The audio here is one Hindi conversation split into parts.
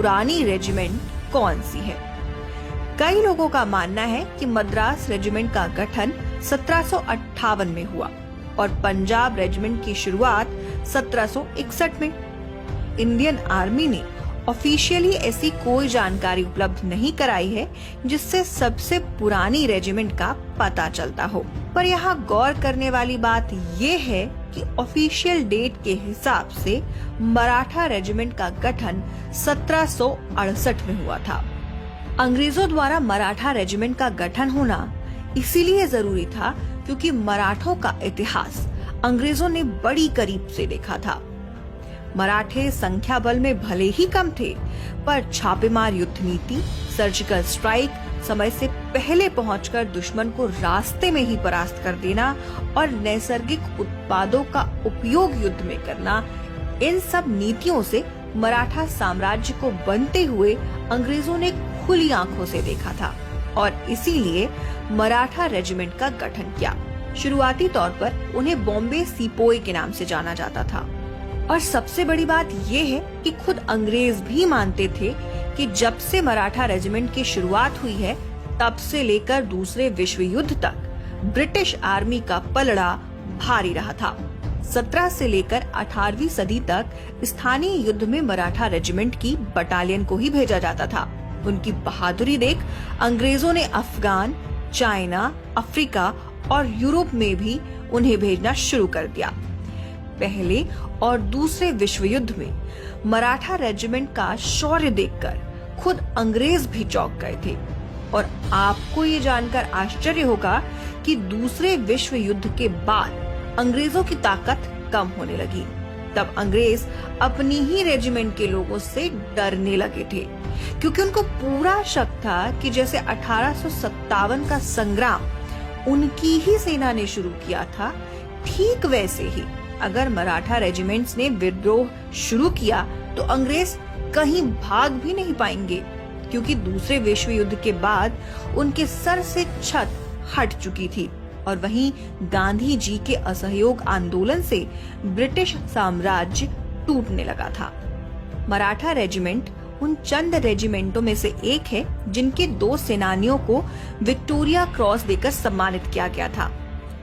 पुरानी रेजिमेंट कौन सी है? कई लोगों का मानना है कि मद्रास रेजिमेंट का गठन 1758 में हुआ और पंजाब रेजिमेंट की शुरुआत 1761 में। इंडियन आर्मी ने ऑफिशियली ऐसी कोई जानकारी उपलब्ध नहीं कराई है जिससे सबसे पुरानी रेजिमेंट का पता चलता हो। पर यहाँ गौर करने वाली बात ये है कि ऑफिशियल डेट के हिसाब से मराठा रेजिमेंट का गठन 1768 में हुआ था। अंग्रेजों द्वारा मराठा रेजिमेंट का गठन होना इसीलिए जरूरी था क्योंकि मराठों का इतिहास अंग्रेजों ने बड़ी करीब से देखा था। मराठे संख्या बल में भले ही कम थे, पर छापेमार युद्ध नीति, सर्जिकल स्ट्राइक, समय से पहले पहुंचकर दुश्मन को रास्ते में ही परास्त कर देना और नैसर्गिक उत्पादों का उपयोग युद्ध में करना, इन सब नीतियों से मराठा साम्राज्य को बनते हुए अंग्रेजों ने खुली आंखों से देखा था और इसीलिए मराठा रेजिमेंट का गठन किया। शुरुआती तौर पर उन्हें बॉम्बे सीपोई के नाम से जाना जाता था। और सबसे बड़ी बात ये है कि खुद अंग्रेज भी मानते थे कि जब से मराठा रेजिमेंट की शुरुआत हुई है तब से लेकर दूसरे विश्व युद्ध तक ब्रिटिश आर्मी का पलड़ा भारी रहा था। 17 से लेकर 18वीं सदी तक स्थानीय युद्ध में मराठा रेजिमेंट की बटालियन को ही भेजा जाता था। उनकी बहादुरी देख अंग्रेजों ने अफगान, चाइना, अफ्रीका और यूरोप में भी उन्हें भेजना शुरू कर दिया। पहले और दूसरे विश्व युद्ध में मराठा रेजिमेंट का शौर्य देखकर खुद अंग्रेज भी चौंक गए थे। और आपको ये जानकर आश्चर्य होगा कि दूसरे विश्व युद्ध के बाद अंग्रेजों की ताकत कम होने लगी। तब अंग्रेज अपनी ही रेजिमेंट के लोगों से डरने लगे थे, क्योंकि उनको पूरा शक था कि जैसे 1857 का संग्राम उनकी ही सेना ने शुरू किया था, ठीक वैसे ही अगर मराठा रेजिमेंट्स ने विद्रोह शुरू किया तो अंग्रेज कहीं भाग भी नहीं पाएंगे, क्योंकि दूसरे विश्व युद्ध के बाद उनके सर से छत हट चुकी थी। और वहीं गांधी जी के असहयोग आंदोलन से ब्रिटिश साम्राज्य टूटने लगा था। मराठा रेजिमेंट उन चंद रेजिमेंटों में से एक है जिनके 2 सेनानियों को विक्टोरिया क्रॉस देकर सम्मानित किया गया था।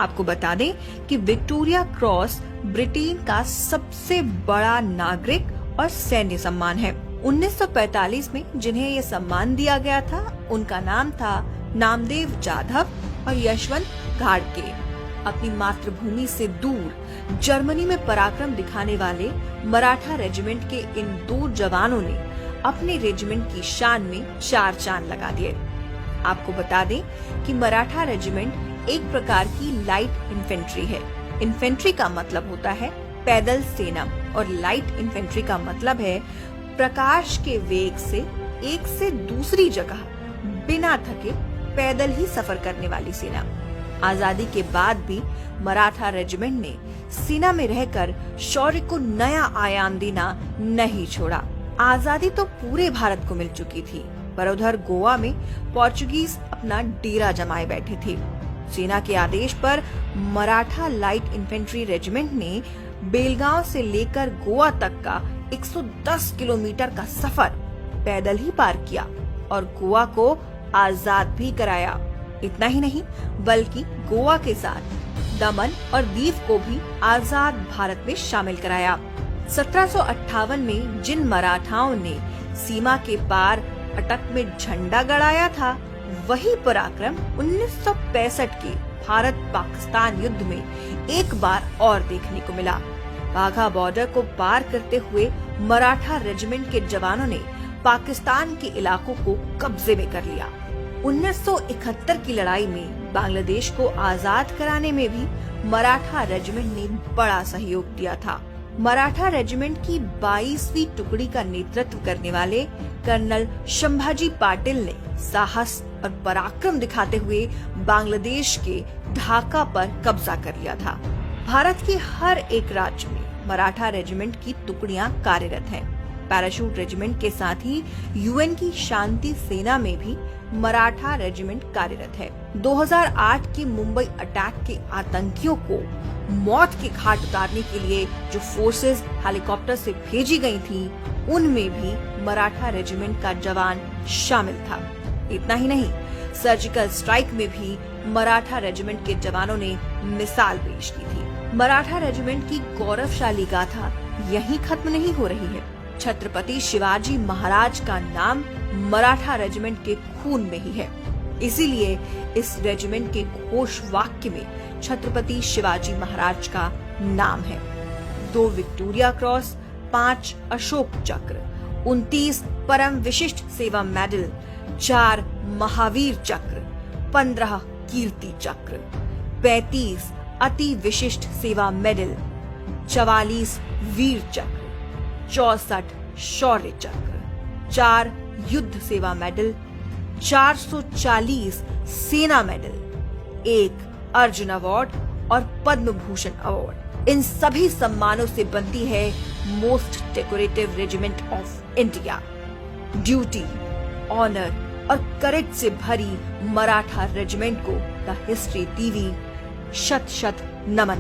आपको बता दें कि विक्टोरिया क्रॉस ब्रिटेन का सबसे बड़ा नागरिक और सैन्य सम्मान है। 1945 में जिन्हें ये सम्मान दिया गया था उनका नाम था नामदेव जाधव और यशवंत घाटगे। अपनी मातृभूमि से दूर जर्मनी में पराक्रम दिखाने वाले मराठा रेजिमेंट के इन 2 जवानों ने अपने रेजिमेंट की शान में 4 चांद लगा दिए। आपको बता दें कि मराठा रेजिमेंट एक प्रकार की लाइट इन्फेंट्री है। इन्फेंट्री का मतलब होता है पैदल सेना और लाइट इन्फेंट्री का मतलब है प्रकाश के वेग से एक से दूसरी जगह बिना थके पैदल ही सफर करने वाली सेना। आजादी के बाद भी मराठा रेजिमेंट ने सेना में रहकर शौर्य को नया आयाम देना नहीं छोड़ा। आजादी तो पूरे भारत को मिल चुकी थी, पर उधर गोवा में पोर्चुगीज अपना डेरा जमाए बैठे थे। सेना के आदेश पर मराठा लाइट इन्फेंट्री रेजिमेंट ने बेलगांव से लेकर गोवा तक का 110 किलोमीटर का सफर पैदल ही पार किया और गोवा को आजाद भी कराया। इतना ही नहीं बल्कि गोवा के साथ दमन और दीव को भी आजाद भारत में शामिल कराया। 1758 में जिन मराठाओं ने सीमा के पार अटक में झंडा गड़ाया था, वही पराक्रम 1965 के भारत पाकिस्तान युद्ध में एक बार और देखने को मिला। वाघा बॉर्डर को पार करते हुए मराठा रेजिमेंट के जवानों ने पाकिस्तान के इलाकों को कब्जे में कर लिया। 1971 की लड़ाई में बांग्लादेश को आजाद कराने में भी मराठा रेजिमेंट ने बड़ा सहयोग दिया था। मराठा रेजिमेंट की 22वीं टुकड़ी का नेतृत्व करने वाले कर्नल संभाजी पाटिल ने साहस और पराक्रम दिखाते हुए बांग्लादेश के ढाका पर कब्जा कर लिया था। भारत के हर एक राज्य में मराठा रेजिमेंट की टुकड़ियां कार्यरत हैं। पैराशूट रेजिमेंट के साथ ही यूएन की शांति सेना में भी मराठा रेजिमेंट कार्यरत है। 2008 के मुंबई अटैक के आतंकियों को मौत के घाट उतारने के लिए जो फोर्सेस हेलीकॉप्टर से भेजी गई थी, उनमें भी मराठा रेजिमेंट का जवान शामिल था। इतना ही नहीं, सर्जिकल स्ट्राइक में भी मराठा रेजिमेंट के जवानों ने मिसाल पेश की थी। मराठा रेजिमेंट की गौरवशाली गाथा यहीं खत्म नहीं हो रही है। छत्रपति शिवाजी महाराज का नाम मराठा रेजिमेंट के खून में ही है। इसीलिए इस रेजिमेंट के घोष वाक्य में छत्रपति शिवाजी महाराज का नाम है। 2 विक्टोरिया क्रॉस, 5 अशोक चक्र, 29 परम विशिष्ट सेवा मेडल, 4 महावीर चक्र, 15 कीर्ति चक्र, 35 अति विशिष्ट सेवा मेडल, 44 वीर चक्र, 64 शौर्य चक्र, 4 युद्ध सेवा मेडल, 440 सेना मेडल, 1 अर्जुन अवार्ड और पद्म भूषण अवार्ड। इन सभी सम्मानों से बनती है most decorative regiment of India. Duty, honour और करेज से भरी मराठा रेजिमेंट को द हिस्ट्री टीवी शत शत नमन